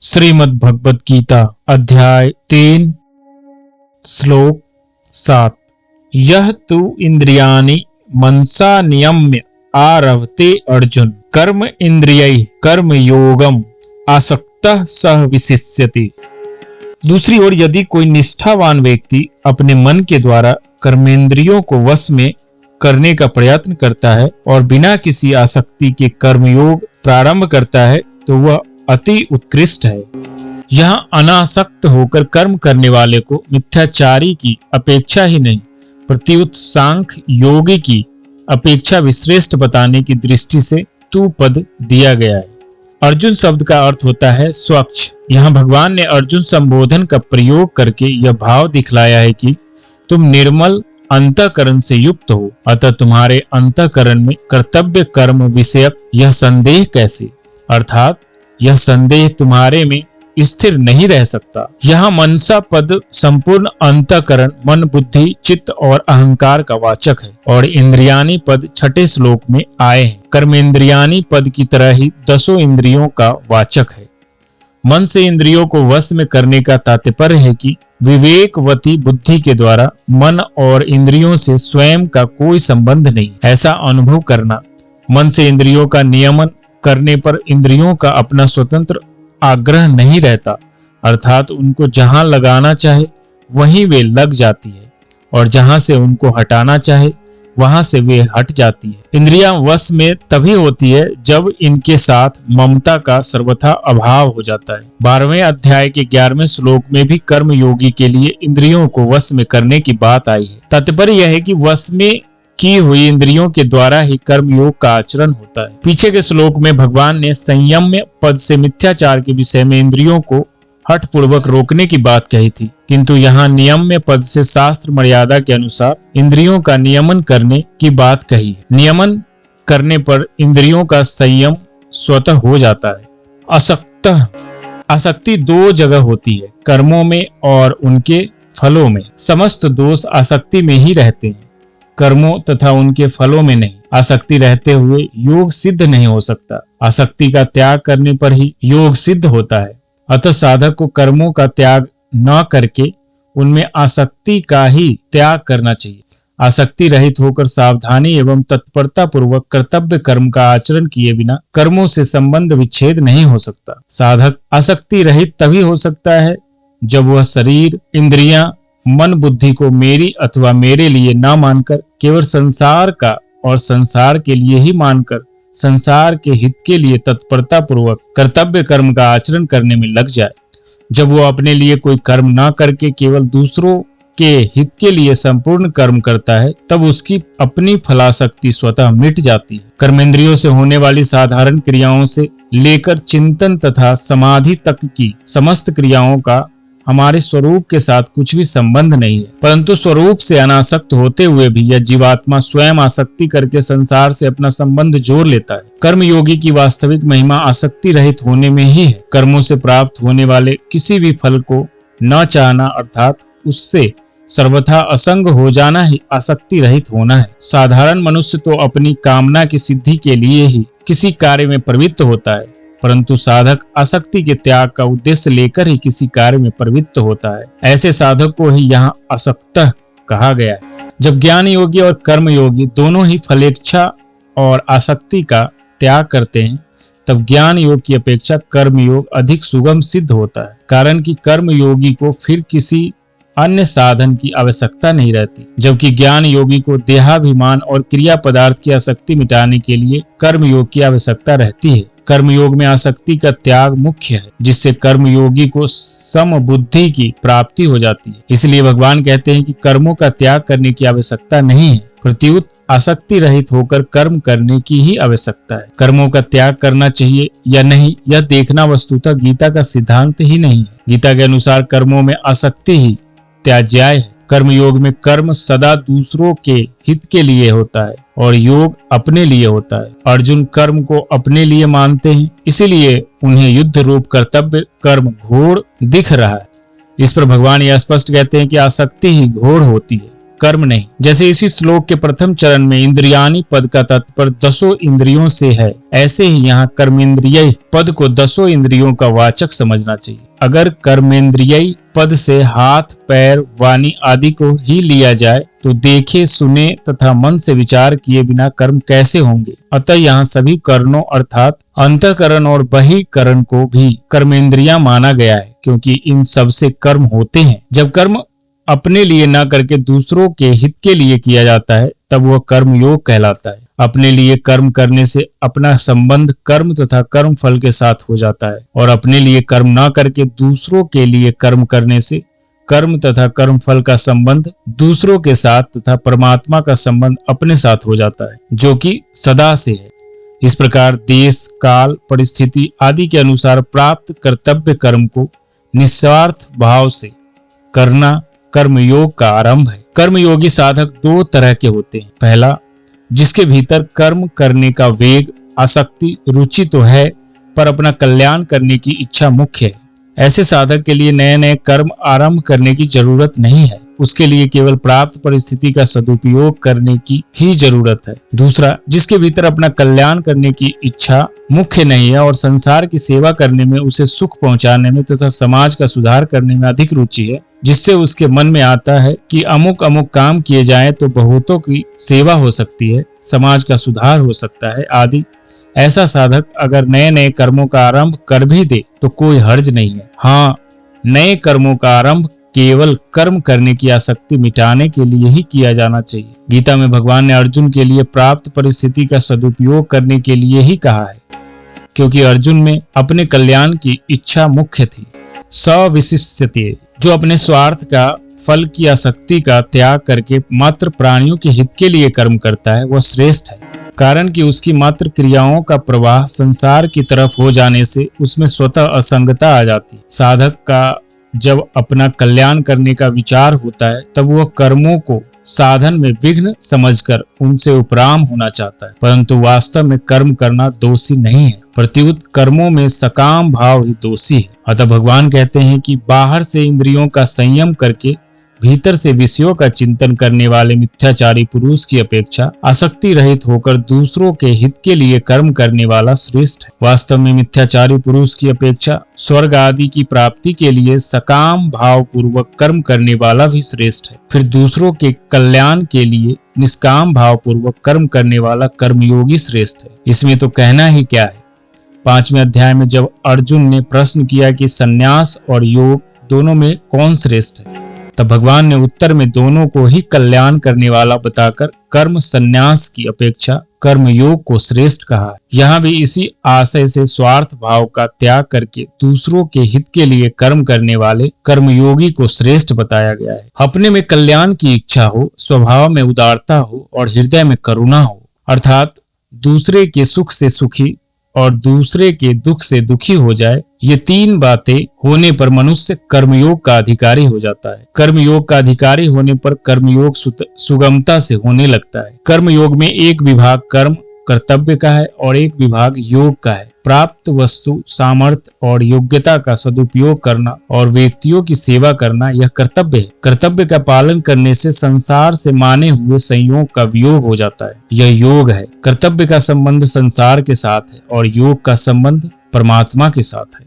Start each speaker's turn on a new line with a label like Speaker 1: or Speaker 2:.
Speaker 1: श्रीमद् भगवद गीता अध्याय 3 श्लोक 7। यह तु इंद्रियाणि मनसा नियम्य आरभते अर्जुन कर्म इंद्रियैः कर्म योगम आसक्तः सह विशिष्यति। दूसरी ओर यदि कोई निष्ठावान व्यक्ति अपने मन के द्वारा कर्मेंद्रियों को वश में करने का प्रयत्न करता है और बिना किसी आसक्ति के कर्मयोग प्रारंभ करता है तो वह अति उत्कृष्ट है। यहाँ अनासक्त होकर कर्म करने वाले को मिथ्याचारी की अपेक्षा ही नहीं प्रत्युत सांख्य योगी की अपेक्षा विश्रेष्ठ बताने की दृष्टि से तू पद दिया गया है। अर्जुन शब्द का अर्थ होता है स्वच्छ। यहाँ भगवान ने अर्जुन संबोधन का प्रयोग करके यह भाव दिखलाया है कि तुम निर्मल अंतःकरण से युक्त हो, अतः तुम्हारे अंतःकरण में कर्तव्य कर्म विषयक यह संदेह कैसे, अर्थात यह संदेह तुम्हारे में स्थिर नहीं रह सकता। यहाँ मनसा पद संपूर्ण अंतःकरण मन बुद्धि चित्त और अहंकार का वाचक है और इंद्रियाणी पद छठे श्लोक में आए हैं। कर्मेंद्रियाणी पद की तरह ही 10 इंद्रियों का वाचक है। मन से इंद्रियों को वश में करने का तात्पर्य है कि विवेकवती बुद्धि के द्वारा मन और इंद्रियों से स्वयं का कोई संबंध नहीं, ऐसा अनुभव करना। मन से इंद्रियों का नियमन करने पर इंद्रियों का अपना स्वतंत्र आग्रह नहीं रहता, अर्थात उनको जहां लगाना चाहे वहीं वे लग जाती है और जहां से उनको हटाना चाहे वहां से वे हट जाती है। इंद्रियां वश में तभी होती है जब इनके साथ ममता का सर्वथा अभाव हो जाता है। 12वें अध्याय के 11वें श्लोक में भी कर्म योगी के लिए इंद्रियों को वश में करने की बात आई है। तात्पर्य यह है कि वश में की हुई इंद्रियों के द्वारा ही कर्म योग का आचरण होता है। पीछे के श्लोक में भगवान ने संयम्य पद से मिथ्याचार के विषय में इंद्रियों को हठ पूर्वक रोकने की बात कही थी, किंतु यहाँ नियम्य पद से शास्त्र मर्यादा के अनुसार इंद्रियों का नियमन करने की बात कही है। नियमन करने पर इंद्रियों का संयम स्वतः हो जाता है। आसक्ति 2 जगह होती है, कर्मों में और उनके फलों में। समस्त दोष आसक्ति में ही रहते हैं, कर्मों तथा उनके फलों में नहीं। आसक्ति रहते हुए योग सिद्ध नहीं हो सकता। आसक्ति का त्याग करने पर ही योग सिद्ध होता है। अतः साधक को कर्मों का त्याग न करके उनमें आसक्ति का ही त्याग करना चाहिए। आसक्ति रहित होकर सावधानी एवं तत्परता पूर्वक कर्तव्य कर्म का आचरण किए बिना कर्मों से संबंध विच्छेद नहीं हो सकता। साधक आसक्ति रहित तभी हो सकता है जब वह शरीर इंद्रियां मन बुद्धि को मेरी अथवा मेरे लिए न मानकर केवल संसार का और संसार के लिए ही मानकर संसार के हित के लिए तत्परता पूर्वक कर्तव्य कर्म का आचरण करने में लग जाए। जब वो अपने लिए कोई कर्म न करके केवल दूसरों के हित के लिए संपूर्ण कर्म करता है, तब उसकी अपनी फलाशक्ति स्वतः मिट जाती है। कर्मेंद्रियों से होने वाली साधारण क्रियाओं से लेकर चिंतन तथा समाधि तक की समस्त क्रियाओं का हमारे स्वरूप के साथ कुछ भी संबंध नहीं है, परंतु स्वरूप से अनासक्त होते हुए भी यह जीवात्मा स्वयं आसक्ति करके संसार से अपना संबंध जोड़ लेता है। कर्म योगी की वास्तविक महिमा आसक्ति रहित होने में ही है। कर्मों से प्राप्त होने वाले किसी भी फल को न चाहना अर्थात उससे सर्वथा असंग हो जाना ही आसक्ति रहित होना है। साधारण मनुष्य तो अपनी कामना की सिद्धि के लिए ही किसी कार्य में प्रवृत्त होता है, परंतु साधक आसक्ति के त्याग का उद्देश्य लेकर ही किसी कार्य में प्रवृत्त होता है। ऐसे साधक को ही यहाँ आसक्त कहा गया है। जब ज्ञान योगी और कर्म योगी दोनों ही फलेच्छा और आसक्ति का त्याग करते हैं, तब ज्ञान योग की अपेक्षा कर्म योग अधिक सुगम सिद्ध होता है, कारण कि कर्म योगी को फिर किसी अन्य साधन की आवश्यकता नहीं रहती, जबकि ज्ञान योगी को देहाभिमान और क्रिया पदार्थ की आसक्ति मिटाने के लिए कर्म योग की आवश्यकता रहती है। कर्म योग में आसक्ति का त्याग मुख्य है, जिससे कर्म योगी को सम बुद्धि की प्राप्ति हो जाती है। इसलिए भगवान कहते हैं कि कर्मों का त्याग करने की आवश्यकता नहीं है, प्रत्युत आसक्ति रहित होकर कर्म करने की ही आवश्यकता है। कर्मों का त्याग करना चाहिए या नहीं, यह देखना वस्तुतः गीता का सिद्धांत ही नहीं है। गीता के अनुसार कर्मों में आसक्ति ही त्याज्याय है। कर्म योग में कर्म सदा दूसरों के हित के लिए होता है और योग अपने लिए होता है। अर्जुन कर्म को अपने लिए मानते हैं, इसीलिए उन्हें युद्ध रूप कर्तव्य कर्म घोर दिख रहा है। इस पर भगवान यह स्पष्ट कहते हैं कि आसक्ति ही घोर होती है कर्म नहीं। जैसे इसी श्लोक के प्रथम चरण में इंद्रियानी पद का तात्पर्य 10 इंद्रियों से है, ऐसे ही यहाँ कर्मेंद्रिय पद को 10 इंद्रियों का वाचक समझना चाहिए। अगर कर्मेंद्रिय पद से हाथ, पैर, वाणी आदि को ही लिया जाए तो देखे, सुने तथा मन से विचार किए बिना कर्म कैसे होंगे। अतः यहाँ सभी कर्णों अर्थात अंतःकरण और बहिकरण को भी कर्मेंद्रियां माना गया है, क्योंकि इन सब से कर्म होते हैं। जब कर्म अपने लिए न करके दूसरों के हित के लिए किया जाता है तब वह कर्म योग कहलाता है। अपने लिए कर्म करने से अपना संबंध कर्म तथा कर्म फल के साथ हो जाता है, और अपने लिए कर्म न करके दूसरों के लिए कर्म करने से कर्म तथा कर्म फल का संबंध दूसरों के साथ तथा परमात्मा का संबंध अपने साथ हो जाता है, जो कि सदा से है। इस प्रकार देश, काल, परिस्थिति आदि के अनुसार प्राप्त कर्तव्य कर्म को निस्वार्थ भाव से करना कर्मयोग का आरंभ है। कर्मयोगी साधक 2 तरह के होते हैं। पहला, जिसके भीतर कर्म करने का वेग, आसक्ति, रुचि तो है पर अपना कल्याण करने की इच्छा मुख्य है। ऐसे साधक के लिए नए नए कर्म आरंभ करने की जरूरत नहीं है, उसके लिए केवल प्राप्त परिस्थिति का सदुपयोग करने की ही जरूरत है। दूसरा, जिसके भीतर अपना कल्याण करने की इच्छा मुख्य नहीं है और संसार की सेवा करने में, उसे सुख पहुंचाने में तथा समाज का सुधार करने में अधिक रुचि है, जिससे उसके मन में आता है कि अमुक अमुक काम किए जाएं तो बहुतों की सेवा हो सकती है, समाज का सुधार हो सकता है आदि। ऐसा साधक अगर नए नए कर्मों का आरंभ कर भी दे तो कोई हर्ज नहीं है। हाँ, नए कर्मों का आरंभ केवल कर्म करने की आसक्ति मिटाने के लिए ही किया जाना चाहिए। गीता में भगवान ने अर्जुन के लिए प्राप्त परिस्थिति का सदुपयोग करने के लिए ही कहा है, क्योंकि अर्जुन में अपने कल्याण की इच्छा मुख्य थी। सविशिष्यते, जो अपने स्वार्थ का, फल की आसक्ति का त्याग करके मात्र प्राणियों के हित के लिए कर्म करता है, वह श्रेष्ठ है। कारण कि उसकी मात्र क्रियाओं का प्रवाह संसार की तरफ हो जाने से उसमें स्वतः असंगता आ जाती है। साधक का जब अपना कल्याण करने का विचार होता है तब वह कर्मों को साधन में विघ्न समझकर उनसे उपराम होना चाहता है, परंतु वास्तव में कर्म करना दोषी नहीं है, प्रत्युत कर्मों में सकाम भाव ही दोषी है। अतः भगवान कहते हैं कि बाहर से इंद्रियों का संयम करके भीतर से विषयों का चिंतन करने वाले मिथ्याचारी पुरुष की अपेक्षा आसक्ति रहित होकर दूसरों के हित के लिए कर्म करने वाला श्रेष्ठ है। वास्तव में मिथ्याचारी पुरुष की अपेक्षा स्वर्ग आदि की प्राप्ति के लिए सकाम भाव पूर्वक कर्म करने वाला भी श्रेष्ठ है। फिर दूसरों के कल्याण के लिए निष्काम भाव पूर्वक कर्म करने वाला कर्मयोगी श्रेष्ठ है। इसमें तो कहना ही क्या है। 5वें अध्याय में जब अर्जुन ने प्रश्न किया कि संन्यास और योग दोनों में कौन श्रेष्ठ है, तब भगवान ने उत्तर में दोनों को ही कल्याण करने वाला बताकर कर्म संन्यास की अपेक्षा कर्म योग को श्रेष्ठ कहा। यहाँ भी इसी आशय से स्वार्थ भाव का त्याग करके दूसरों के हित के लिए कर्म करने वाले कर्मयोगी को श्रेष्ठ बताया गया है। अपने में कल्याण की इच्छा हो, स्वभाव में उदारता हो और हृदय में करुणा हो, अर्थात दूसरे के सुख से सुखी और दूसरे के दुख से दुखी हो जाए, ये 3 बातें होने पर मनुष्य कर्मयोग का अधिकारी हो जाता है। कर्मयोग का अधिकारी होने पर कर्मयोग सुगमता से होने लगता है। कर्मयोग में एक विभाग कर्म कर्तव्य का है और एक विभाग योग का है। प्राप्त वस्तु, सामर्थ्य और योग्यता का सदुपयोग करना और व्यक्तियों की सेवा करना यह कर्तव्य है। कर्तव्य का पालन करने से संसार से माने हुए संयोग का वियोग हो जाता है, यह योग है। कर्तव्य का संबंध संसार के साथ है और योग का संबंध परमात्मा के साथ है।